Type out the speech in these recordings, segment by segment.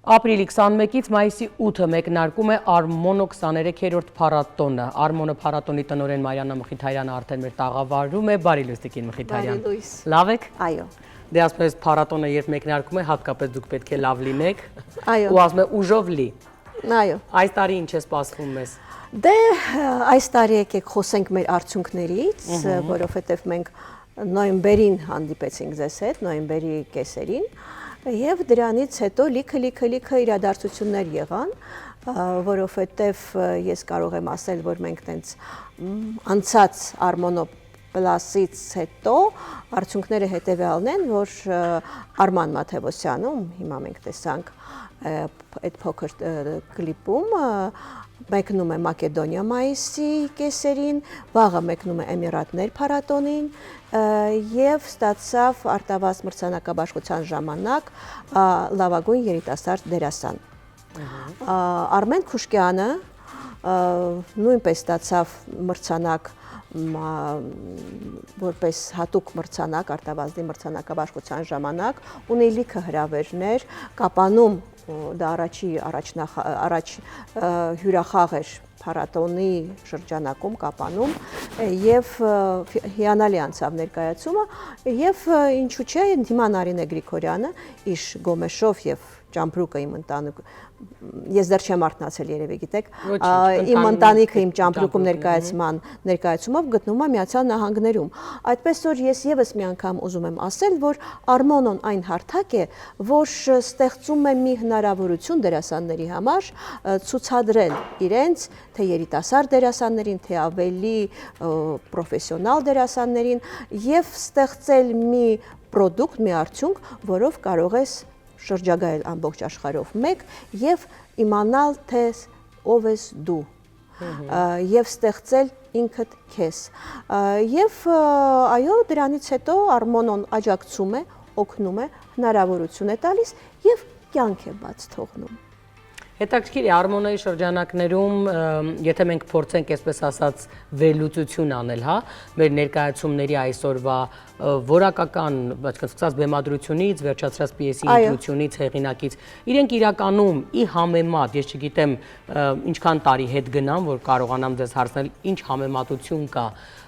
Ապրիլի 21-ից մայիսի 8-ը մեկնարկում է Արմոնո 23-րդ փառատոնը։ Արմոնո փառատոնի տնօրեն Մարիաննա Մխիթարյանը արդեն մեր տաղավարում է։ Բարի լույս Տիկին Մխիթարյան։ Բարի լույս։ Լավ եք։ Այո։ Դե ասես փառատոնը երբ մեկնարկում է, հատկապես դուք պետք է լավ լինեք։ Այո։ Ու ասում է ուժով լի։ Այո։ Այս տարի ինչ է սպասվում մեզ։ Դե այս տարի եկեք խոսենք մեր արդյունքներից, որովհետև մենք նոյեմբերին հանդիպեցինք ձեզ հետ, նոյեմբերի կեսերին, եւ դրանից հետո լիքը իրադարձություններ եղան, որովհետև ես կարող եմ ասել, որ մենք տենց անցած Արմոնո պլասից հետո արդյունքները հետևյալն են, որ Արման Մաթևոսյանում, հիմա մենք տեսանք այդ փոքր կլիպում, մեկնում է Մակեդոնիա մայիսի կեսերին, վաղը մեկնում է Էմիրատներ փառատոնին եւ ստացավ Արտավազդ մրցանակաբաշխության ժամանակ լավագույն երիտասարդ դերասան։ Արմեն Քուշկյանը նույնպես ստացավ մրցանակ որպես հատուկ մրցանակ Արտավազդի մրցանակաբաշխության ժամանակ, ունի լիքը հրավերներ, Կապանում դա առաջ հյուրախաղ էր փառատոնի շրջանակում Կապանում եւ հիանալի անցավ ներկայացումը եւ ինչու՞ չէ հիմա Նարինե Գրիգորյանը իր Գոմեշով եւ Ճամպրուկը իմ ընտանիք ես դեռ չեմ արթնացել երևի գիտեք իմ ընտանիքը իմ Ճամպրուկում ներկայացումով գտնվում է Միացյալ Նահանգներում այդպես որ ես եւս մի անգամ ուզում եմ ասել որ Արմոնոն այն հարթակ է որ ստեղծում է մի հնարավորություն դերասանների համար ցուցադրել իրենց թե երիտասարդ դերասաններին թե ավելի պրոֆեսիոնալ դերասաններին եւ ստեղծել մի պրոդուկտ մի արդյունք որով կարող ես շրջագայել ամբողջ աշխարհով մեկ եւ իմանալ թե ով ես դու եւ ստեղծել ինքդ քեզ եւ այո դրանից հետո Արմոնոն աջակցում է օգնում է հնարավորություն է տալիս եւ կյանք է բաց թողնում Հետաքրքիր է Արմոնոյի շրջանակներում, եթե մենք փորձենք այսպես ասած վերլուծություն անել, հա, մեր ներկայացումների այսօրվա որակական, սկսած բեմադրությունից, վերջացրած պիեսի ընտրությունից, հեղինակից, իրենք իրականում ի համեմատ, ես չգիտեմ ինչքան տարի հետ գնամ, որ կարողանամ ձեզ հարցնել, ինչ համեմատություն կա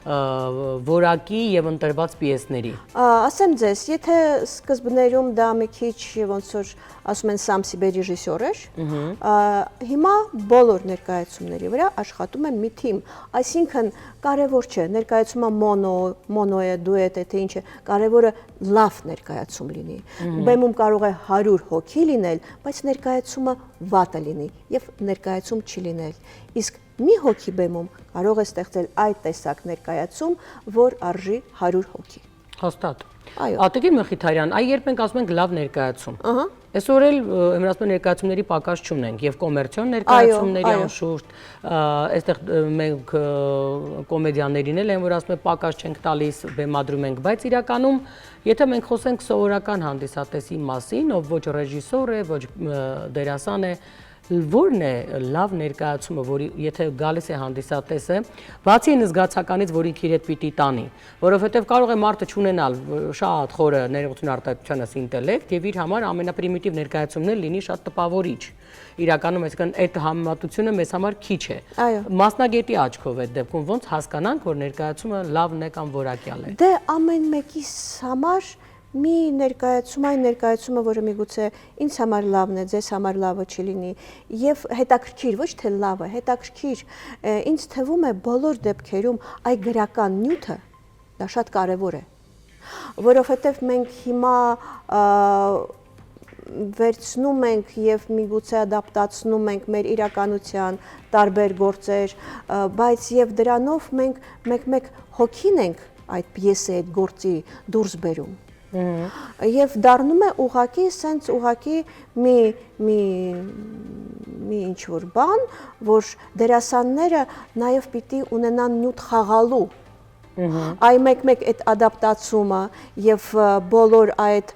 որակի եւ ընտրված պիեսների։ Ասեմ ձեզ, եթե սկզբներում դա մի քիչ ոնց որ ասում են Սամսիբե ռեժիսոր էր, հիմա բոլոր ներկայացումների վրա աշխատում է մի թիմ, այսինքն կարևոր չէ, ներկայացումը մոնո է, դուետ է, թե ինչ է, կարևորը լավ ներկայացում լինի։ Բեմում կարող է 100 հոգի լինել, բայց ներկայացումը վատը լինի եւ ներկայացում չլինել։ Իսկ մի հոգի բեմում կարող է ստեղծել այդ տեսակ ներկայացում, որ արժի 100 հոգի։ Հաստատ։ Այո։ Տիկին Մխիթարյան, այ երբ մենք ասում ենք լավ ներկայացում։ Այսօր էլ հեմրացման ներկայացումների պակաս չունենք եւ կոմերցիոն ներկայացումների անշուշտ, այստեղ մենք կոմեդիաներին էլ են որ ասում են պակաս չենք տալիս, բեմադրում ենք, բայց իրականում եթե մենք խոսենք սովորական հանդիսատեսի մասին, ով ոչ ռեժիսոր է, ոչ դերասան է, որն է լավ ներկայացումը, որ եթե գալիս է հանդիսատեսը, բացի այն զգացականից, որ ինքը իր հետ պիտի տանի, որովհետև կարող է մարդը չունենալ շատ խորը ներողություն արտահայտությանս ինտելեկտ եւ իր համար ամենապրիմիտիվ ներկայացումն էլ լինի շատ տպավորիչ։ Իրականում այսինքն այդ համեմատությունը մեզ համար քիչ է։ Մասնագետի աչքով այդ դեպքում ոնց հասկանանք, որ ներկայացումը լավն է կամ որակյալ է։ Դե ամեն մեկիս համար մի ներկայացում, այն ներկայացումը, որը միգուցե ինձ համար լավն է, ձեզ համար լավը չլինի, եւ հետաքրքիր, ոչ թե լավը, հետաքրքիր, ինձ թվում է բոլոր դեպքերում այ գրական նյութը դա շատ կարեւոր է, որովհետեւ մենք հիմա վերցնում ենք եւ միգուցե ադապտացնում ենք մեր իրականության տարբեր գործեր, բայց եւ դրանով մենք մեկ-մեկ հոգին ենք այդ պիեսի, այդ գործի դուրս բերում Եվ դառնում է ուղակի, սենց ուղակի մի ինչ-որ բան, որ դերասանները նաև պիտի ունենան նյութ խաղալու։ Այ մեկ-մեկ այդ ադապտացումը և բոլոր այդ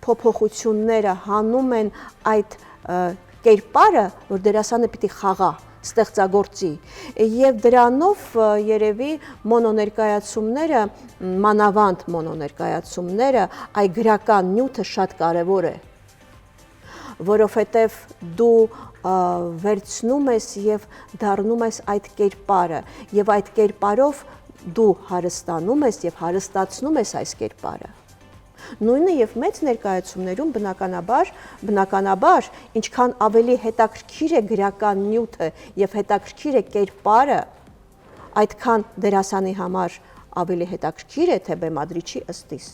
փոփոխությունները հանում են այդ կերպարը, որ դերասանը պիտի խաղա։ ստեղծագործի եւ դրանով երևի մոնոներկայացումները մանավանդ մոնոներկայացումները այ գրական նյութը շատ կարեւոր է որովհետև դու վերցնում ես եւ դառնում ես այդ կերպարը եւ այդ կերպարով դու հարստանում ես եւ հարստացնում ես այս կերպարը։ Նույնը եւ մեծ ներկայացումներում բնականաբար ինչքան ավելի հետաքրքիր է գրական նյութը եւ հետաքրքիր է կերպարը, այդքան դերասանի համար ավելի հետաքրքիր է թե բեմադրիչի ըստիս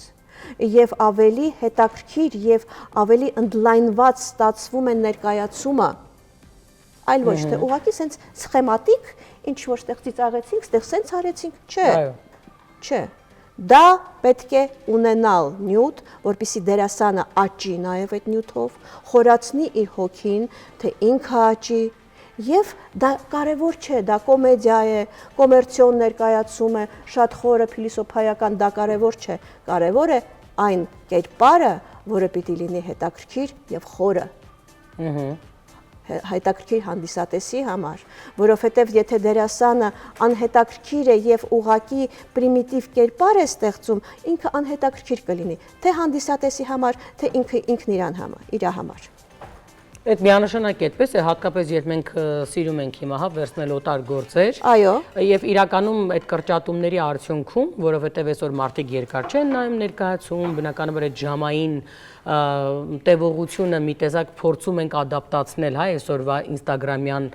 եւ ավելի հետաքրքիր եւ ավելի ընդլայնված ստացվում է ներկայացումը, այլ ոչ թե ուղղակի սենց սխեմատիկ, ինչ որ ստեղ ծիծաղեցինք, ստեղ սենց արեցինք, չէ։ Չէ։ Դա պետք է ունենալ նյութ, որպեսզի դերասանը աճի նաեւ այդ նյութով, խորացնի իր հոգին, թե ինքը աճի, եւ դա կարեւոր չէ, դա կոմեդիա է, կոմերցիոն ներկայացում է, շատ խորը փիլիսոփայական, դա կարեւոր չէ, կարեւոր է այն կերպարը, որը պիտի լինի հետաքրքիր եւ խորը։ Հետաքրքիր հանդիսատեսի համար, որովհետև եթե դերասանը անհետաքրքիր է եւ ուղակի պրիմիտիվ կերպար է ստեղծում, ինքը անհետաքրքիր կլինի, թե հանդիսատեսի համար, թե ինքն իր համար։ Այդ միանշանակ այդպես է, հատկապես երբ մենք սիրում ենք հիմա վերցնել օտար գործեր։ Այո։ Եվ իրականում այդ կրճատումների արդյունքում, որովհետև այսօր մարդիկ երկար չեն նայում ներկայացում, բնականաբար այդ ժամային տևողությունը մի տեսակ փորձում ենք ադապտացնել, հա, այսօրվա ինստագրամյան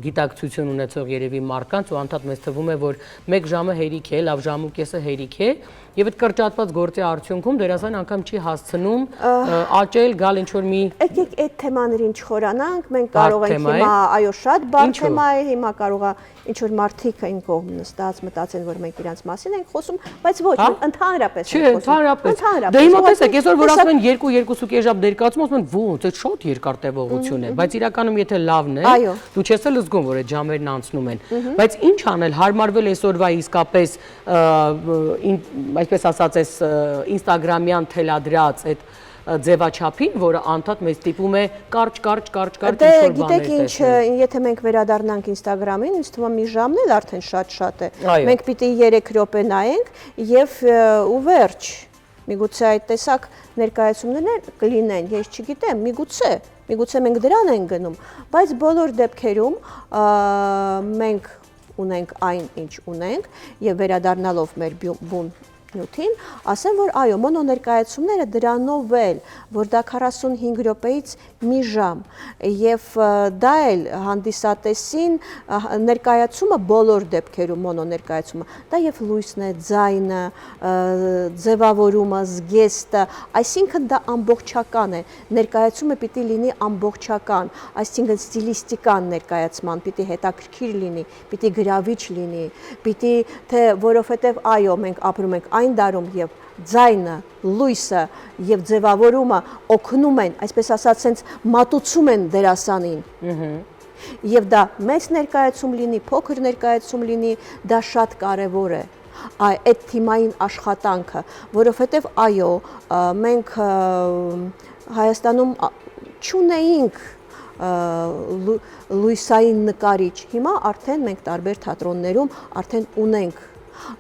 գիտակցություն ունեցող երևի մարդկանց ու անդադ մեզ թվում է, որ 1 ժամը հերիք է, լավ ժամ ու կեսը հերիք է, եւ այդ կրճատված գործի արդյունքում դերասան անգամ չի հասցնում աճել, գալ ինչ որ մի Եկեք այդ թեմաներին չխորանանք, մենք կարող ենք հիմա, այո, շատ բարդ թեմա է, հիմա կարող է ինչ որ մարդիկ այն կողմ նստած մտածեն, որ մենք իրանց մասին ենք խոսում, բայց ոչ, ընդհանրապես ենք խոսում։ Դե հիմա տեսեք, այսօր որ ասում են 2-2.5 ժամ ներկայացում, ասում են ո՞ց, այդ շատ երկար տևողություն է, բայց իրականում եթե լավն է, դու չես էլ զգում, որ այդ ժամերն անցնում են։ Բայց ինչ անել, հարմարվել այսօրվա իսկապես այսպես ասած այս ինստագրամյան թելադրած այդ ձևաչափին, որը անդադ մեզ տիպում է կարճ ինչ-որ բաներ տեսնել։ Գիտեք ինչ, եթե մենք վերադառնանք ինստագրամին, ինձ թվում է մի ժամն էլ արդեն շատ է։ Մենք պիտի 3 րոպե նայենք եւ ու վերջ։ Միգուցե այդ տեսակ ներկայացումներ կլինեն, ես չգիտեմ, միգուցե մենք դրան ենք գնում, բայց բոլոր դեպքերում մենք ունենք այն, ինչ ունենք եւ վերադառնալով մեր բուն նյութին, ասեմ, որ այո, մոնոներկայացումները դրանով էլ, որ դա 45 րոպեից մի ժամ եւ դա էլ հանդիսատեսին ներկայացումը բոլոր դեպքերում մոնոներկայացումը, դա եւ լույսն է, ձայնը, ձևավորումը, զգեստը, այսինքն դա ամբողջական է, ներկայացումը պիտի լինի ամբողջական, այսինքն ստիլիստիկան ներկայացման պիտի հետաքրքիր լինի, պիտի գրավիչ լինի, պիտի թե որովհետեւ այո, մենք ապրում ենք այն դարում եւ ձայնը, լույսը եւ ձևավորումը օգնում են, այսպես ասած, sense մատուցում են դերասանին։ Եվ դա մեծ ներկայացում լինի, փոքր ներկայացում լինի, դա շատ կարեւոր է։ Այդ թիմային աշխատանքը, որովհետեւ այո, մենք Հայաստանում չունեինք լույսային նկարիչ, հիմա արդեն մենք տարբեր թատրոններում արդեն ունենք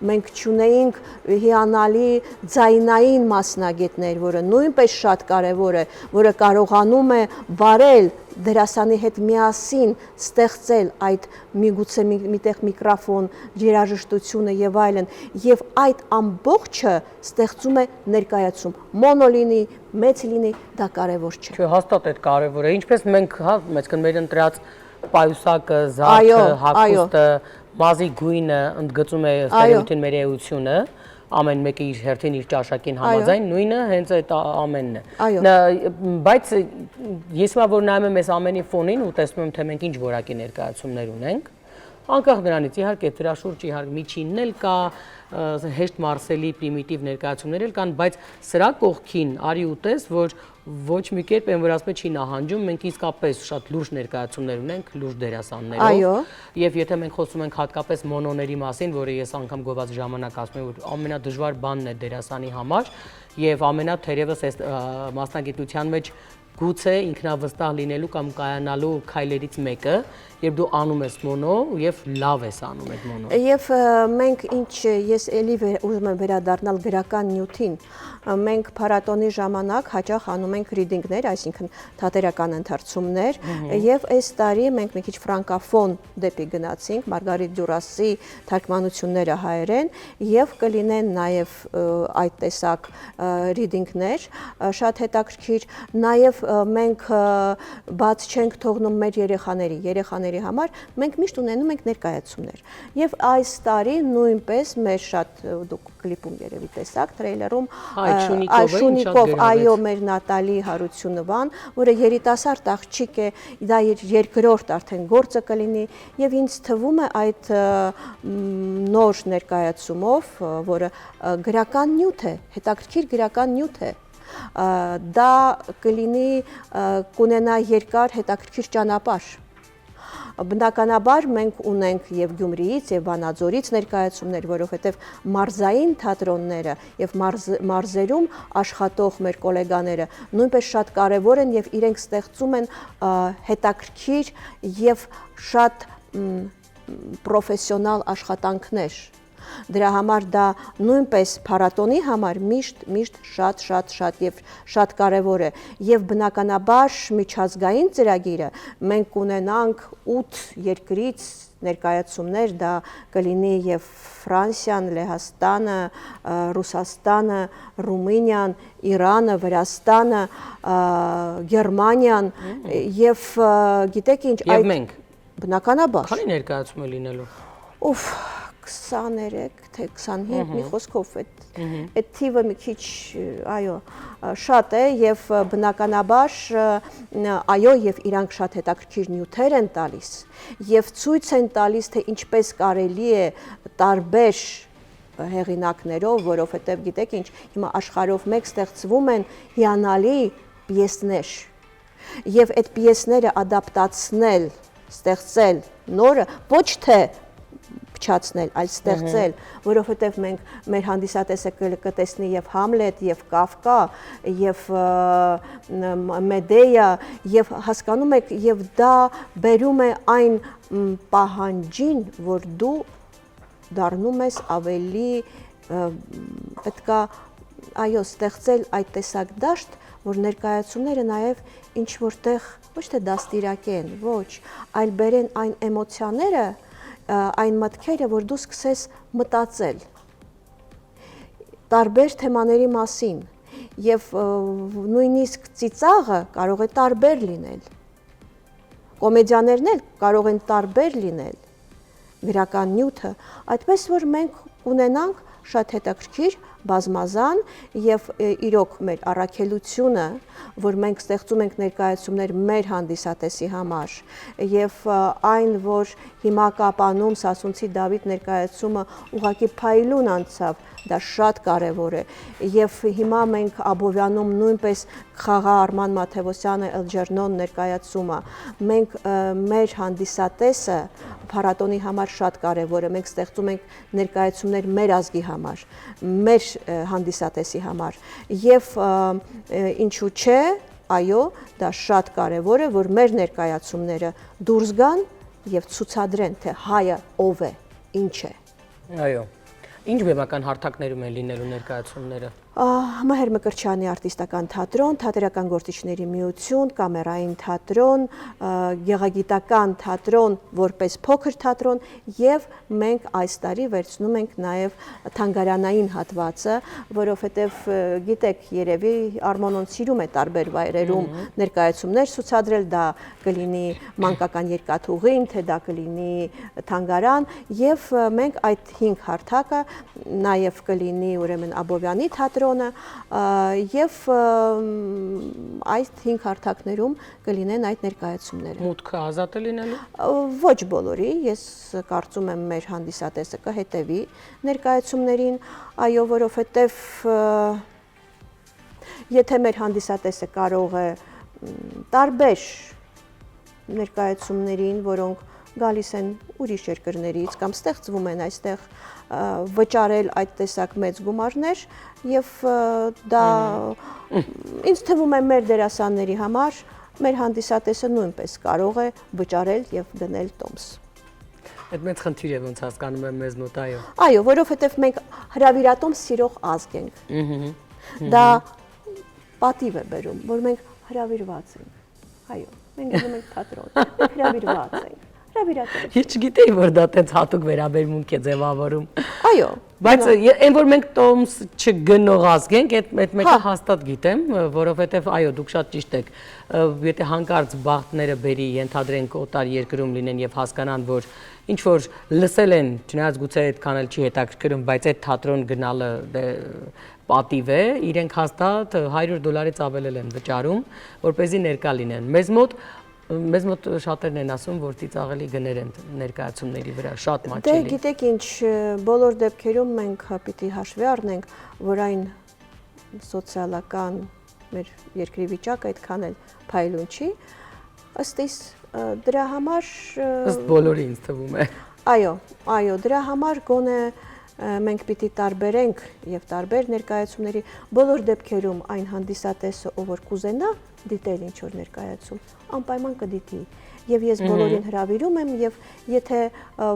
մենք չունեինք հիանալի ձայնային մասնագետներ, որը նույնպես շատ կարևոր է, որը կարողանում է վարել դերասանի հետ միասին ստեղծել այդ միգուցե միտեղ միկրոֆոն, երաժշտությունը եւ այլն, եւ այդ ամբողջը ստեղծում է ներկայացում։ Մոնո լինի, մեծ լինի, դա կարևոր չէ։ Չէ, հաստատ այդ կարևոր է։ Ինչպես մենք, հա, մեծքան մեր ընտրած պայուսակը, զարդը, հագուստը, մազի գույնը ընդգծում է ստերեոտիպ մեր էությունը, ամեն մեկը իր հերթին իր ճաշակին համաձայն, նույնը հենց այդ ամենն է։ Բայց ես հիմա որ նայում եմ այս ամենի ֆոնին ու տեսնում եմ, թե մենք ինչ որակի ներկայացումներ ունենք, անկախ նրանից իհարկե դրա շուրջ իհարկե միջինն էլ կա, հեշտ մարսելի պրիմիտիվ ներկայացումներ էլ կան, բայց սրա կողքին արի ու տես, որ ոչ մի կերպ են որ ասում է չի նահանջում, մենք իսկապես շատ լուրջ ներկայացումներ ունենք, լուրջ դերասաններով։ Եվ եթե մենք խոսում ենք հատկապես մոնոների մասին, որը ես անգամ գոված ժամանակ ասում եմ, որ ամենադժվար բանն է դերասանի համար, եւ ամենաթերևս այս մասնագիտության մեջ գուցե ինքնավստահ լինելու կամ կայանալու քայլերից մեկը, երբ դու անում ես մոնո եւ լավ ես անում այդ մոնո։ Եվ մենք ես էլի ուզում եմ վերադառնալ գրական նյութին, մենք փառատոնի ժամանակ հաճախ անում ենք ռիդինգներ, այսինքն թատերական ընթերցումներ, եւ այս տարի մենք մի քիչ ֆրանկաֆոն դեպի գնացինք, Մարգարիտ Դյուրասի թարգմանությունները հայերեն, եւ կլինեն նաեւ այդ տեսակ ռիդինգներ, շատ հետաքրքիր, նաեւ մենք բաց չենք թողնում մեր երեխաների համար, մենք միշտ ունենում ենք ներկայացումներ։ Եվ այս տարի նույնպես մեր շատ դուք կլիպում երևի տեսաք, տրեյլերում Շունիկով, այո, մեր Նատալի Հարությունովան, որը երիտասարդ աղջիկ է, դա իր երկրորդ արդեն գործը կլինի, եւ ինձ թվում է այդ նոր ներկայացումով, որը գրական նյութ է, հետաքրքիր գրական նյութ է, դա կլինի կունենա երկար հետաքրքիր ճանապարհ։ Բնականաբար մենք ունենք եւ Գյումրիից եւ Վանաձորից ներկայացումներ, որովհետեւ մարզային թատրոնները եւ մարզերում աշխատող մեր գոլեգաները նույնպես շատ կարեւոր են եւ իրենք ստեղծում են հետաքրքիր եւ շատ պրոֆեսիոնալ աշխատանքներ։ Դրա համար դա նույնպես փառատոնի համար միշտ շատ եւ շատ կարեւոր է եւ բնականաբար միջազգային ծրագիրը մենք կունենանք 8 երկրից ներկայացումներ, դա կլինի եւ Ֆրանսիան, Լեհաստանը, Ռուսաստանը, Ռումինիան, Իրանը, Վրաստանը, Գերմանիան եւ գիտեք ինչ այդ մենք բնականաբար քանի ներկայացում է լինելու 23 թե 25 մի խոսքով այդ թիվը մի քիչ այո շատ է եւ բնականաբար այո եւ իրանք շատ հետաքրքիր նյութեր են տալիս եւ ցույց են տալիս թե ինչպես կարելի է տարբեր հեղինակներով, որովհետեւ գիտեք ինչ հիմա աշխարհով մեկ ստեղծվում են հիանալի պիեսներ եւ այդ պիեսները ադապտացնել, ստեղծել նորը ոչ թե փչացնել, այլ ստեղծել, որովհետև մենք մեր հանդիսատեսը կտեսնի եւ Համլետ, եւ Կավկա, եւ Մեդեյա, եւ հասկանում եք, եւ դա բերում է այն պահանջին, որ դու դառնում ես ավելի պետքա այո ստեղծել այդ տեսակ դաշտ, որ ներկայացումները նաեւ ինչ որտեղ ոչ թե դաստիարակեն, ոչ, այլ բերեն այն էմոցիաները այն մտքերը, որ դու սկսես մտածել տարբեր թեմաների մասին եւ նույնիսկ ծիծաղը կարող է տարբեր լինել, կոմեդիաներն էլ կարող են տարբեր լինել, գրական նյութը, այդպես որ մենք ունենանք շատ հետաքրքիր բազմազան եւ իրոք մեր առաքելությունը, որ մենք ստեղծում ենք ներկայացումներ մեր հանդիսատեսի համար եւ այն, որ հիմա կապանում Սասունցի Դավիթ ներկայացումը ուղղակի փայլուն անցավ, դա շատ կարեւոր է եւ հիմա մենք Աբովյանում նույնպես Խաղա Արման Մաթեոսյանը Էլջերնոն ներկայացումը, մենք մեր հանդիսատեսը փառատոնի համար շատ կարեւոր է, մենք ստեղծում ենք ներկայացումներ մեր ազգի համար, մեր հանդիսատեսի համար եւ ինչու՞ չէ, այո, դա շատ կարեւոր է, որ մեր ներկայացումները դուրս գան եւ ցուցադրեն, թե հայը ով է, ինչ է։ Այո։ Ինչ բեմական հարթակներում են լինելու ներկայացումները։ Մհեր Մկրտչյանի արտիստական թատրոն, թատերական գործիչների միություն, կամերային թատրոն, գեղագիտական թատրոն որպես փոքր թատրոն եւ մենք այս տարի վերցնում ենք նաեւ թանգարանային հատվածը, որովհետեւ գիտեք երևի Արմոնոն սիրում է տարբեր վայրերում ներկայացումներ ցուցադրել, դա կլինի մանկական երկաթուղին, թե դա կլինի թանգարան եւ մենք այդ 5 հարթակը նաեւ կլինի ուրեմն Աբովյանի թատրոն եւ այս 5 հարթակներում կլինեն այդ ներկայացումները։ Մուտքը ազատ է լինելու։ Ոչ բոլորի, ես կարծում եմ մեր հանդիսատեսը կհետևի ներկայացումներին, այո, որովհետեւ եթե մեր հանդիսատեսը կարող է տարբեր ներկայացումներին, որոնք գալիս են ուրիշ երկրներից կամ ստեղծվում են այստեղ վճարել այդ տեսակ մեծ գումարներ եւ դա ինձ թվում է մեր դերասանների համար մեր հանդիսատեսը նույնպես կարող է վճարել եւ դնել տոմս։ Այդ մեծ խնդիր է ոնց հասկանում եմ մեզ մոտ, այո։ Այո, որովհետեւ մենք հրավիրատոմս սիրող ազգ ենք։ Դա պատիվ է բերում, որ մենք հրավիրված ենք։ Այո, մենք գնում ենք թատրոն, մենք հրավիրված ենք։ Հրավիրատոմս։ Ես չգիտեի, որ դա տենց հատուկ վերաբերմունք է ձևավորում։ Այո։ Բայց այն որ մենք տոմս չգնող ազգ ենք, այդ մեկը հաստատ գիտեմ, որովհետև այո, դուք շատ ճիշտ եք։ Եթե հանկարծ բախտները բերի ենթադրենք օտար երկրում լինեն եւ հասկանան, որ ինչ որ լսել են, չնայած գուցե այդքան էլ չի հետաքրքրում, բայց այդ թատրոն գնալը պատիվ է, իրենք հաստատ $100 ավել են վճարում, որպեսզի ներկա լինեն։ Մեզ մոտ շատերն են ասում, որ ծիծաղելի գներ են ներկայացումների վրա, շատ մաչելի։ Դե գիտեք ինչ, բոլոր դեպքերում մենք պիտի հաշվի առնենք, որ այն սոցիալական մեր երկրի վիճակը այդքան էլ փայլուն չի, ըստ իս դրա համար ըստ բոլորի ինձ թվում է։ Այո, դրա համար գոնե մենք պիտի տարբերենք եւ տարբեր ներկայացումների բոլոր դեպքերում այն հանդիսատեսը, ով որ կուզենա դիտել ինչ որ ներկայացում, անպայման կդիտի։ Եվ ես բոլորին հրավիրում եմ եւ եթե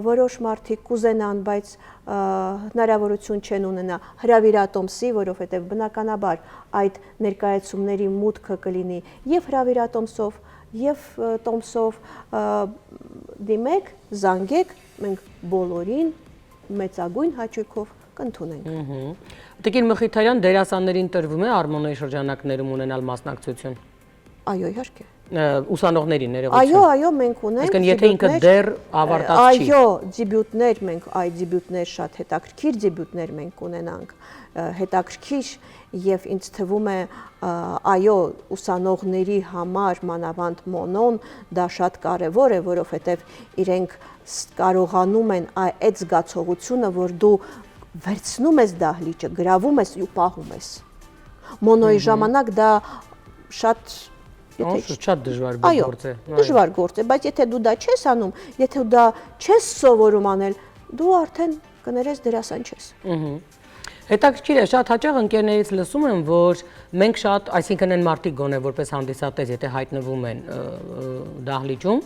որոշ մարդիկ կուզենան, բայց հնարավորություն չեն ունենա հրավիրատոմսի, որովհետեւ բնականաբար այդ ներկայացումների մուտքը կլինի եւ հրավիրատոմսով, եւ տոմսով դիմեք, զանգեք, մենք բոլորին մեծագույն հաճույքով կընդունենք։ Տիկին Մխիթարյան, դերասաններին տրվում է Արմոնոյի շրջանակներում ունենալ մասնակցություն։ Այո, իհարկե։ Ուսանողների ներողություն։ Այո, մենք ունենք։ Այսինքն եթե ինքը դեռ ավարտած չի։ Այո, դեբյուտներ մենք, այդ դեբյուտներ շատ հետաքրքիր դեբյուտներ մենք ունենանք, հետաքրքիր եւ ինձ թվում է այո, ուսանողների համար մանավանդ մոնոն դա շատ կարեւոր է, որովհետեւ իրենք կարողանում են այդ զգացողությունը, որ դու վերցնում ես դահլիճը, գրավում ես ու պահում ես։ Մոնոյի ժամանակ դա շատ շատ դժվար գործ է։ Դժվար գործ է, բայց եթե դու դա չես անում, եթե դու դա չես սովորում անել, դու արդեն կներես դերասան չես։ Հետաքրքիր է, շատ հաճախ ընկերներից լսում եմ, որ մենք շատ, այսինքն են մարդիկ գոնե որպես հանդիսատես, եթե հայտնվում են դահլիճում,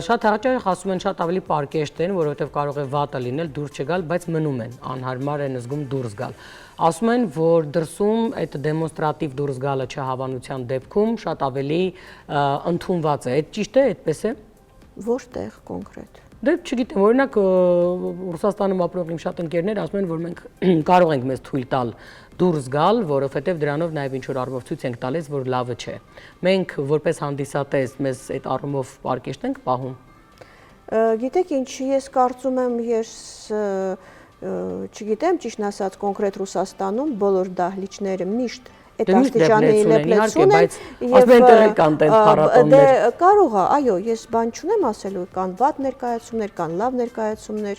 շատ հաճախ ասում են շատ ավելի պարկեշտ են, որովհետև կարող է վատը լինել, դուրս չգալ, բայց մնում են, անհարմար են զգում դուրս գալ։ Ասում են, որ դրսում այդ դեմոնստրատիվ դուրս գալը չհավանության դեպքում շատ ավելի ընդունված է։ Այդ ճիշտ է, այդպես է։ Որտեղ կոնկրետ։ Դե չգիտեմ, օրինակ Ռուսաստանում ապրող իմ շատ ընկերներ ասում են, որ մենք կարող ենք մեզ թույլ տալ դուրս գալ, որովհետև դրանով նաև ինչ որ առումով ցույց ենք տալիս, որ լավը չէ։ Մենք որպես հանդիսատես մեզ այդ առումով պարկեշտ ենք պահում։ Գիտեք ինչ, ես կարծում եմ, չգիտեմ, ճիշտ ասած, կոնկրետ Ռուսաստանում բոլոր դահլիճները միշտ այդ աստիճանի լեփլեցուն են եւ այնտեղ կան տենց փառատոներ։ Դե կարող է, այո, ես բան չունեմ ասելու, կան վատ ներկայացումներ, կան լավ ներկայացումներ։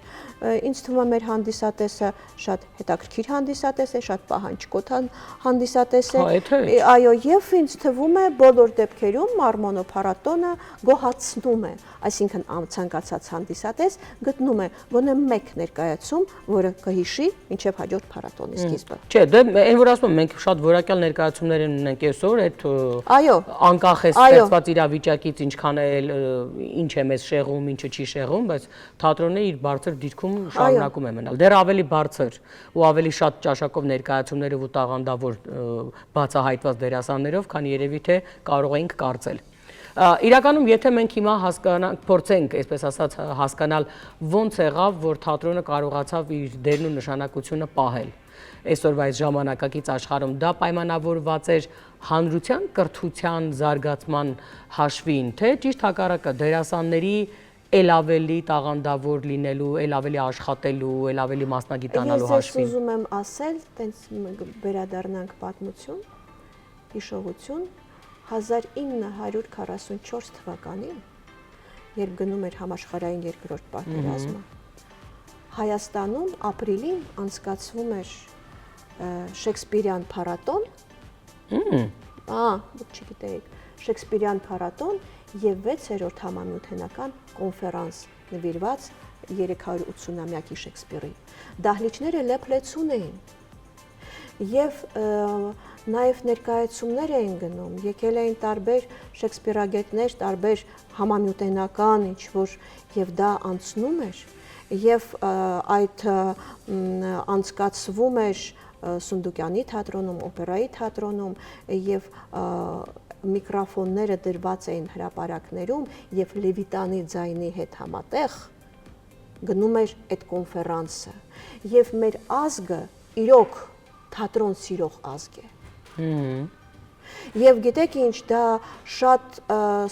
Ինձ թվում է մեր հանդիսատեսը շատ հետաքրքիր հանդիսատես է, շատ պահանջկոտ հանդիսատես է։ Այո, եւ ինձ թվում է բոլոր դեպքերում Արմոնո փառատոնը գոհացնում է, այսինքն ցանկացած հանդիսատես գտնում է գոնե մեկ ներկայացում, որը կհիշի մինչեւ հաջորդ փառատոնի սկիզբը։ Չէ, դե այն որ ասում եմ, մենք շատ որակյալ ներկայացումներ ունենք այսօր, այդ անկախ է ստեղծված իրավիճակից ինչքան է ինչ է մեզ շեղում, ինչը չի շեղում, բայց թատրոնը իր բարձր դիրքում շարունակում է մնալ։ Դեռ ավելի բարձր ու ավելի շատ ճաշակով ներկայացումներով ու տաղանդավոր բացահայտված դերասաններով, քան երևի թե կարող էինք կարծել։ Իրականում եթե մենք հիմա փորձենք, այսպես ասած, հասկանալ ոնց եղավ, որ թատրոնը կարողացավ իր դերն ու նշանակությունը պահել այսօրվա այս ժամանակակից աշխարհում, դա պայմանավորված էր հանրության կրթության զարգացման հաշվին, թե ճիշտ հակառակը դերասանների էլ ավելի տաղանդավոր լինելու, էլ ավելի աշխատելու, էլ ավելի մասնագիտանալու հաշվին։ Ես ուզում եմ ասել, տենց վերադառնանք պատմություն, հիշողություն 1944 թվականին, երբ գնում էր համաշխարհային երկրորդ պատերազմը, Հայաստանում ապրիլին անցկացվում էր Շեքսպիրյան փառատոն, դուք չգիտեիք, Շեքսպիրյան փառատոն եւ 6-րդ համամիութենական կոնֆերանս նվիրված 380-ամյակի Շեքսպիրին։ Դահլիճները լեփլեցուն էին եւ նաեւ ներկայացումներ էին գնում, եկել էին տարբեր շեքսպիրագետներ, տարբեր համամիութենական ինչ որ եւ դա անցնում էր եւ այդ անցկացվում էր Սունդուկյանի թատրոնում, օպերայի թատրոնում եւ միկրոֆոնները դրված էին հրապարակներում եւ Լևիտանի ձայնի հետ համատեղ գնում էր այդ կոնֆերանսը եւ մեր ազգը իրոք թատրոն սիրող ազգ է։ Եվ գիտեք ինչ, դա շատ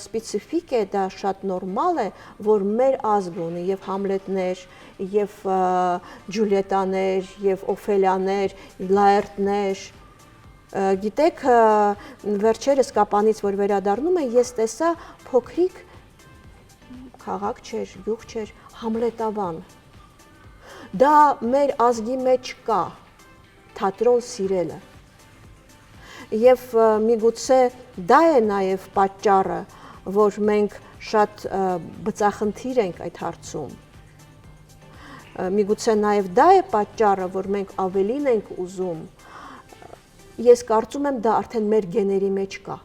սպეციფիկ է, դա շատ նորմալ է, որ մեր ազգը ունի եւ Համլետներ, եւ Ջուլիետաներ, եւ Օֆելիաներ, Լաերտներ։ Գիտեք, վերջերս կապանից որ վերադառնում եմ, ես տեսա փոքրիկ քաղաք չէր, գյուղ չէր, Համլետավան։ Դա մեր ազգի մեջ կա թատրոն սիրելը։ Եվ միգուցե դա է նաև պատճառը, որ մենք շատ բծախնդիր ենք այդ հարցում։ Միգուցե նաև դա է պատճառը, որ մենք ավելին ենք ուզում։ Ես կարծում եմ դա արդեն մեր գեների մեջ կա։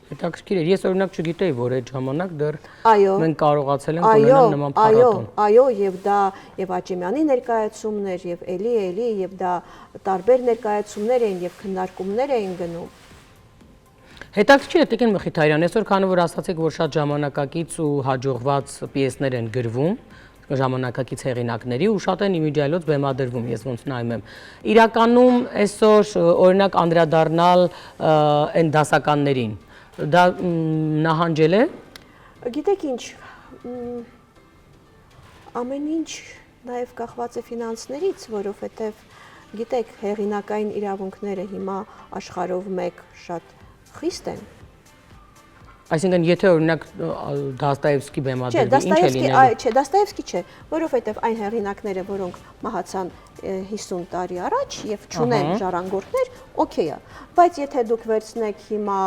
Հետաքրքիր է, ես օրինակ չգիտեի, որ այդ ժամանակ դեռ մենք կարողացել ենք ունենալ նման փառատոն։ Այո, եւ դա եւ Աճեմյանի ներկայացումներ եւ էլի եւ դա տարբեր ներկայացումներ էին եւ քննարկումներ էին գնում։ Հետաքրքիր է Տիկին Մխիթարյան, այսօր քանի որ ասացիք, որ շատ ժամանակակից ու հաջողված պիեսներ են գրվում, ժամանակակից հեղինակների ու շատ են իմիջիայլոց բեմադրվում, ես ոնց նայում եմ։ Իրականում այսօր օրինակ անդրադառնալ այն դասականներին դա նահանջել է։ Գիտեք ինչ, ամեն ինչ նաև կախված է ֆինանսներից, որովհետև գիտեք, հեղինակային իրավունքները հիմա աշխարհով մեկ շատ խիստ են։ Այսինքն եթե օրինակ Դաստոևսկի բեմադրվի, ինչ է լինելու։ Չէ, Դաստոևսկի չէ, որովհետև այն հեղինակները, որոնք մահացան 50 տարի առաջ եւ չունեն ժառանգորդներ, օքեյ է, բայց եթե դուք վերցնեք հիմա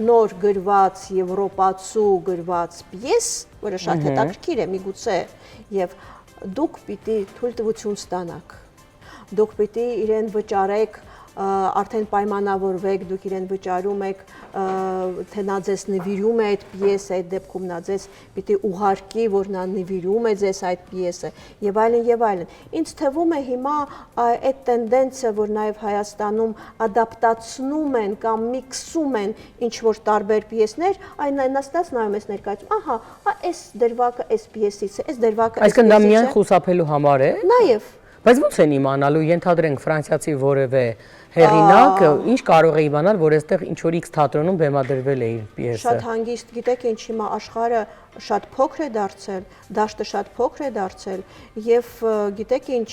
նոր գրված եվրոպացու գրված պիես, որը շատ հետաքրքիր է միգուցե, եւ դուք պիտի թույլտվություն ստանաք, դուք պիտի իրեն վճարեք, արդեն պայմանավորվեք, դուք իրեն վճարում եք, թե նա ձեզ նվիրում է այդ պիեսը, այդ դեպքում նա ձեզ պիտի ուղարկի, որ նա նվիրում է ձեզ այդ պիեսը, եւ այլն եւ այլն։ Ինձ թվում է հիմա այդ տենդենսը, որ նաեւ Հայաստանում ադապտացնում են կամ միքսում են ինչ որ տարբեր պիեսներ, այն նստած նայում ես ներկայացում, ահա, այս դրվագը այս պիեսից է, այս դրվագը այս Այսինքն դա միայն խուսափելու համար է։ Նաեւ Բայց ո՞նց են իմանալու, ենթադրենք ֆրանսիացի որևէ հեղինակ, ինչ կարող է իմանալ, որ այստեղ ինչ որ X թատրոնում բեմադրվել է իր պիեսը։ Շատ հանգիստ, գիտեք ինչ, հիմա աշխարհը շատ փոքր է դարձել, դաշտը շատ փոքր է դարձել եւ գիտեք ինչ,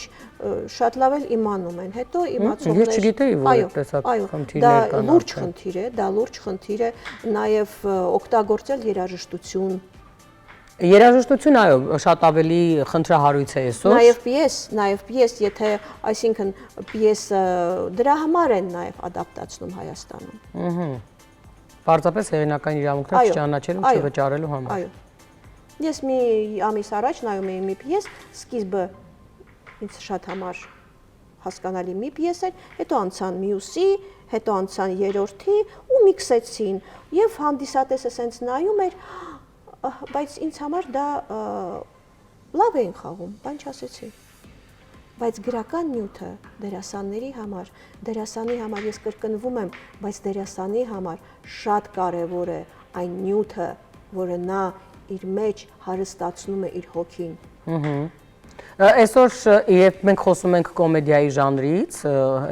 շատ լավ էլ իմանում են։ Հետո իմացողներ։ Ես չգիտեի, որ այդպես խնդիրներ կան։ Դա լուրջ խնդիր է, դա լուրջ խնդիր է, նաեւ օգտագործել երաժշտություն։ Երաժշտություն, այո, շատ ավելի խնդրահարույց է այսօր։ Նաև պիես, եթե, այսինքն պիեսը դրա համար են նաև ադապտացնում Հայաստանում։ Պարզապես հեղինակային իրավունքներ չճանաչելու, չվճարելու համար։ Այո։ Ես մի ամիս առաջ նայում էի մի պիես, սկիզբը ինձ շատ համար հասկանալի մի պիես էր, հետո անցան մյուսի, հետո անցան երրորդի ու միքսեցին, եւ հանդիսատեսը սենց նայում էր, բայց ինձ համար դա լավ էին խաղում, բան չասեցի։ Բայց գրական նյութը դերասանների համար ես կրկնվում եմ, բայց դերասանի համար շատ կարևոր է այն նյութը, որը նա իր մեջ հարստացնում է իր հոգին։ Այսօր երբ մենք խոսում ենք կոմեդիայի ժանրից,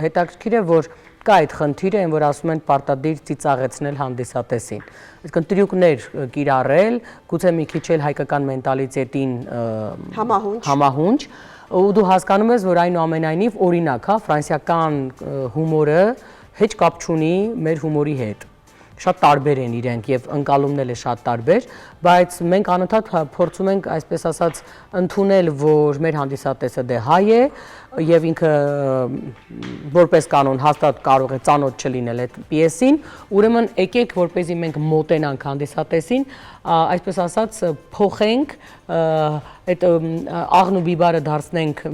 հետաքրքիր է, որ կա այդ խնդիրը, այն որ ասում են պարտադիր ծիծաղեցնել հանդիսատեսին։ Այսինքն տրյուկներ կիրառել, գուցե մի քիչ էլ հայկական մենտալիտետին համահունչ, ու դու հասկանում ես, որ այնուամենայնիվ օրինակ, հա, ֆրանսիական հումորը հեչ կապ չունի մեր հումորի հետ։ Շատ տարբեր են իրենք եւ ընկալումն էլ է շատ տարբեր, բայց մենք անընդհատ փորձում ենք, այսպես ասած, ընդունել, որ մեր հանդիսատեսը դե հայ է, եւ ինքը որպես կանոն հաստատ կարող է ծանոթ չլինել այդ պիեսին, ուրեմն եկեք որպեսզի մենք մոտենանք հանդիսատեսին, այսպես ասած փոխենք այդ աղն ու բիբարը դարձնենք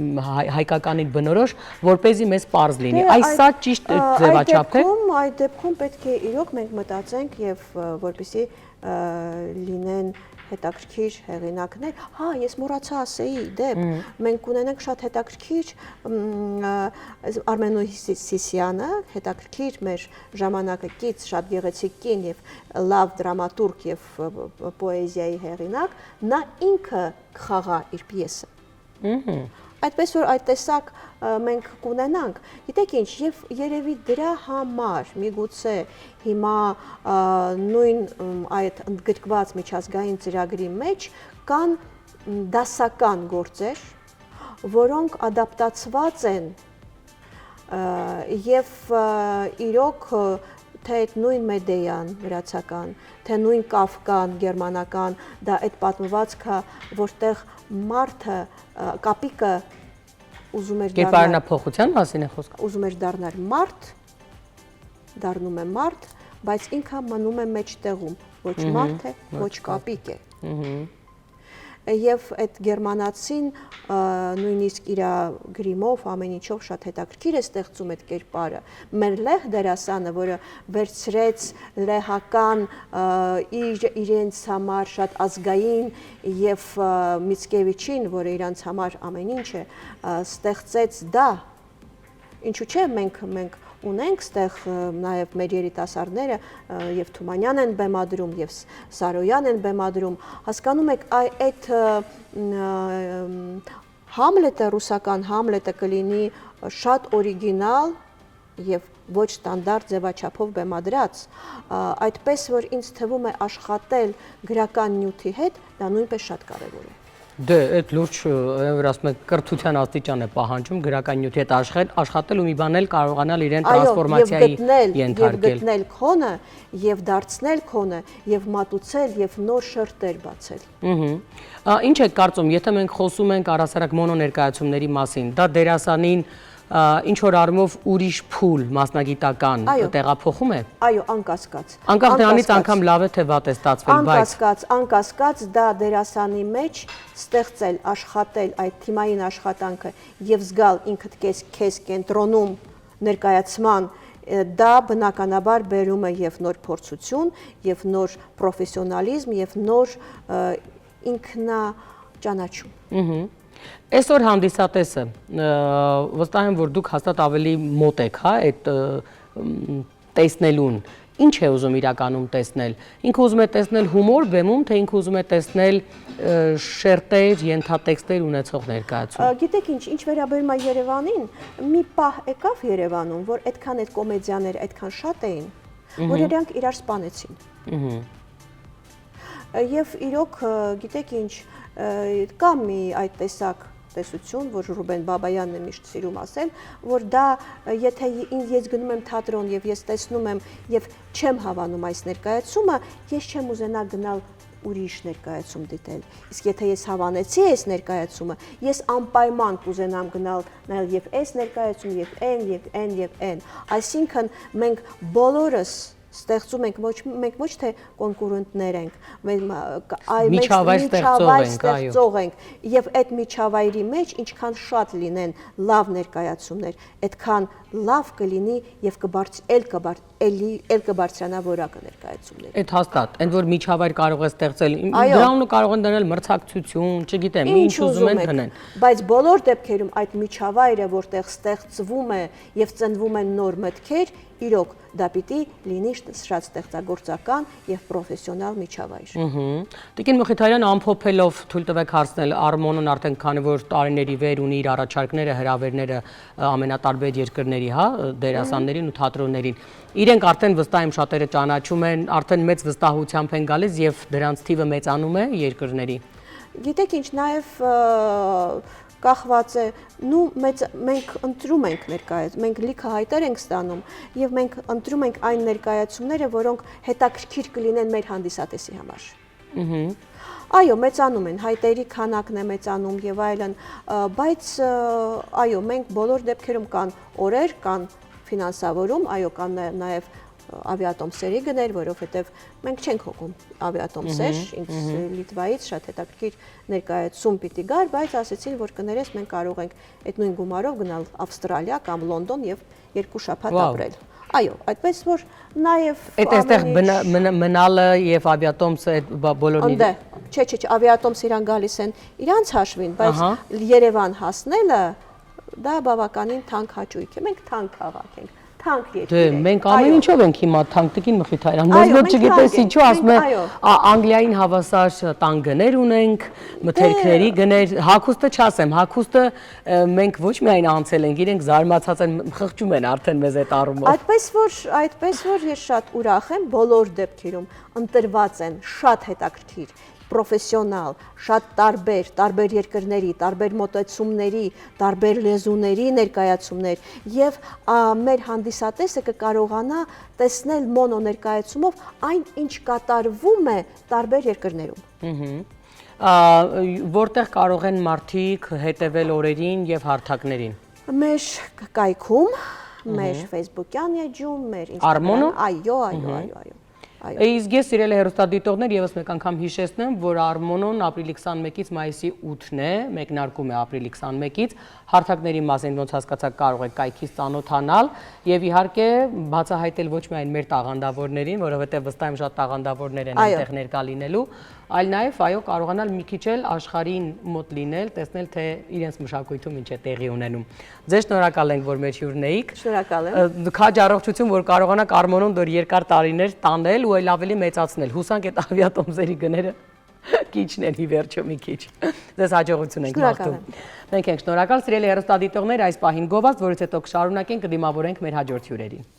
հայկականին բնորոշ, որպեսզի մեզ պարզ լինի։ Այս սա ճիշտ ձևաչափ է։ Այդ դեպքում պետք է իրոք մենք մտածենք եւ որպեսզի լինեն հետաքրքիր հեղինակներ։ Հա, ես մոռացա ասեի, դեպ մենք ունենենք շատ հետաքրքիր Արմենո Սիսյանը, հետաքրքիր մեր ժամանակակից շատ գեղեցիկ կին եւ լավ դրամատուրգ եւ պոեզիայի հեղինակ, նա ինքը կխաղա իր պիեսը։ Այդպես որ այդ տեսակ մենք կունենանք, գիտեք ինչ, եւ երևի դրա համար միգուցե հիմա նույն այդ ընդգրկված միջազգային ծրագրի մեջ կան դասական գործեր, որոնք ադապտացված են եւ իրոք թե այդ նույն Մեդեյան վրացական, թե նույն Կաֆկան գերմանական, դա այդ պատմվածքը, որտեղ մարդը կապիկը ուզում էր դառնալ կերպարանափոխության մասին է խոսքը։ Ուզում էր դառնալ մարդ, դառնում է մարդ, բայց ինքը մնում է մեջտեղում, ոչ մարդ է, ոչ կապիկ է։ Եվ այդ գերմանացին նույնիսկ իր գրիմով ամեն ինչով շատ հետաքրքիր է ստեղծում այդ կերպարը։ Մեր լեհ դերասանը, որը վերցրեց լեհական իրենց համար շատ ազգային եւ Միցկևիչին, որը իրանց համար ամեն ինչ է, ստեղծեց դա։ Ինչու՞ չէ մենք ունենք ստեղ նաև մեր երիտասարդները եւ Թումանյան են բեմադրում եւ Սարոյան են բեմադրում, հասկանում եք այդ Համլետը, ռուսական Համլետը կլինի շատ օրիգինալ եւ ոչ ստանդարտ ձևաչափով բեմադրած, այդպես որ ինձ թվում է աշխատել գրական նյութի հետ դա նույնպես շատ կարեւոր է։ Դե այդ լուրջ ասում եք կրթության աստիճան է պահանջում գրական նյութի հետ աշխատել ու մի բան էլ կարողանալ իրեն տրանսֆորմացիայի ենթարկել։ Եվ գտնել քոնը, եւ դարձնել քոնը, եւ մատուցել, եւ նոր շերտեր բացել։ Ինչ եք կարծում, եթե մենք խոսում ենք առասարակ մոնոներկայացումների մասին, դա դերասանին ինչ որ առումով ուրիշ փուլ մասնագիտական տեղափոխում է։ Այո, անկասկած։ Անկախ դրանից անգամ լավ է թե վատ է ստացվել, բայց անկասկած դա դերասանի մեջ ստեղծել, աշխատել այդ թիմային աշխատանքը եւ զգալ ինքդ քեզ կենտրոնում ներկայացման դա բնականաբար բերում է եւ նոր փորձություն, եւ նոր պրոֆեսիոնալիզմ, եւ նոր ինքնաճանաչում։ Այսօր հանդիսատեսը վստահ եմ, որ դուք հաստատ ավելի մոտ եք, հա, այդ տեսնելուն։ Ինչ է ուզում իրականում տեսնել։ Ինքը ուզում է տեսնել հումոր բեմում, թե ինքը ուզում է տեսնել շերտեր, ենթատեքստեր ունեցող ներկայացում։ Գիտեք ինչ վերաբերում է Երևանին, մի պահ եկավ Երևանում, որ այդքան այդ կոմեդիաները այդքան շատ էին, որ իրանք իրար սպանեցին։ Եվ իրոք, գիտեք ինչ, կա մի այդ տեսակ տեսություն, որ Ռուբեն Բաբայանն է միշտ սիրում ասել, որ դա եթե ես գնում եմ թատրոն եւ ես տեսնում եմ եւ չեմ հավանում այս ներկայացումը, ես չեմ ուզենա գնալ ուրիշ ներկայացում դիտել։ Իսկ եթե ես հավանեցի այս ներկայացումը, ես անպայման կուզենամ գնալ նայել եւ այս ներկայացում եւ այն։ Այսինքն մենք բոլորս ստեղծում ենք մենք ոչ թե կոնկուրենտներ ենք, միջավայր ստեղծող ենք եւ այդ միջավայրի մեջ ինչքան շատ լինեն լավ ներկայացումներ, այդքան լավ կլինի եւ կբարձրանա որակը ներկայացումներ։ Այդ հաստատ, այն որ միջավայր կարող է ստեղծել, դրանով կարող են դնել մրցակցություն, չգիտեմ, ինչ ուզում են դնեն։ Բայց բոլոր դեպքերում այդ միջավայրը, որտեղ ստեղծվում է եւ ծնվում են նոր մտքեր, իրոք դա պիտի լինի շատ ստեղծագործական եւ պրոֆեսիոնալ միջավայր։ Տիկին Մխիթարյան ամփոփելով թույլ տվեք հարցնել, Արմոնոն արդեն քանի որ տարիների վեր ունի իր առաջարկները, հրավերները ամենատարբեր երկրների, հա, դերասաններին ու թատրոններին։ Իրենք արդեն վստահ եմ շատերը ճանաչում են, արդեն մեծ վստահությամբ են գալիս եւ դրանց թիվը մեծանում է երկրների։ Գիտեք ինչ, նաեւ կախված է, մենք ընտրում ենք ներկայացում, մենք լիքը հայտեր ենք ստանում եւ մենք ընտրում ենք այն ներկայացումները, որոնք հետաքրքիր կլինեն մեր հանդիսատեսի համար։ Այո, մեծանում են, հայտերի քանակն է մեծանում եւ այլն, բայց այո, մենք բոլոր դեպքերում կան օրեր, կան ֆինանսավորում, այո, կան նաեւ ավիատոմսերի գներ, որովհետեւ մենք չենք հոգում ավիատոմսեր, ինձ Լիտվայից շատ հետաքրքիր ներկայացում պիտի գար, բայց ասեցին, որ կներես մենք կարող ենք այդ նույն գումարով գնալ Ավստրալիա կամ Լոնդոն եւ 2 շաբաթ ապրել։ Այո, այդպես որ նաեւ Այդ այստեղ մնալը եւ ավիատոմսը այդ բոլորն Չէ, ավիատոմս իրան գալիս են իրանց հաշվին, բայց Երևան հասնելը դա բավականին թանկ հաճույք է։ Մենք թանկ քաղաք ենք, թանկ երկիր ենք։ Դե մենք ամեն ինչով ենք հիմա թանկ տիկին Մխիթարյան։ Մեզ մոտ չգիտես ինչու ասում են Անգլիային հավասար տան գներ ունենք, մթերքների գներ, հագուստը չասեմ, հագուստը մենք ոչ միայն անցել ենք, իրենք զարմացած են, խղճում են արդեն մեզ այդ առումով։ Այդպես որ ես շատ ուրախ եմ, բոլոր դեպքերում ընտրված են շատ հետաքրքիր պրոֆեսիոնալ, շատ տարբեր երկրների, տարբեր մոտեցումների, տարբեր լեզուների ներկայացումներ եւ մեր հանդիսատեսը կկարողանա տեսնել մոնո ներկայացումով այն, ինչ կատարվում է տարբեր երկրներում։ Որտեղ կարող են մարդիկ հետևել օրերին եւ հարթակներին։ Մեր կայքում, մեր Facebook-յան էջում, մեր Instagram, այո։ Իսկ ես սիրելի հեռուստադիտողներ եւս մեկ անգամ հիշեցնեմ, որ Արմոնոն ապրիլի 21-ից մայիսի 8-ն է, մեկնարկում է ապրիլի 21-ից, հարթակների մասին ոնց հասկացաք կարող եք կայքից ծանոթանալ եւ իհարկե բացահայտել ոչ միայն մեր տաղանդավորներին, որովհետեւ վստահ եմ շատ տաղանդավորներ են այնտեղ ներկա լինելու, այլ նաեւ այո կարողանալ մի քիչ էլ աշխարհին մոտ լինել, տեսնել թե իրենց մշակույթում ինչ է տեղի ունենում։ Ձեզ շնորհակալ ենք, որ մեր հյուրն էիք։ Շնորհակալ եմ։ Քաջ առողջություն, որ կարողանաք Արմոնոն դեռ երկար տարիներ տանել ու այլ ավելի մեծացնել։ Հուսանք այդ ավիատոմսերի գները քիչն են ի վերջո մի քիչ։ Ձեզ հաջողություն ենք մաղթում։ Մենք ենք շնորհակալ սիրելի հեռուստադիտողներ, այս պահին գովազդ, որից հետո կշարունակենք կդիմավորենք մեր հաջորդ հյուրերին։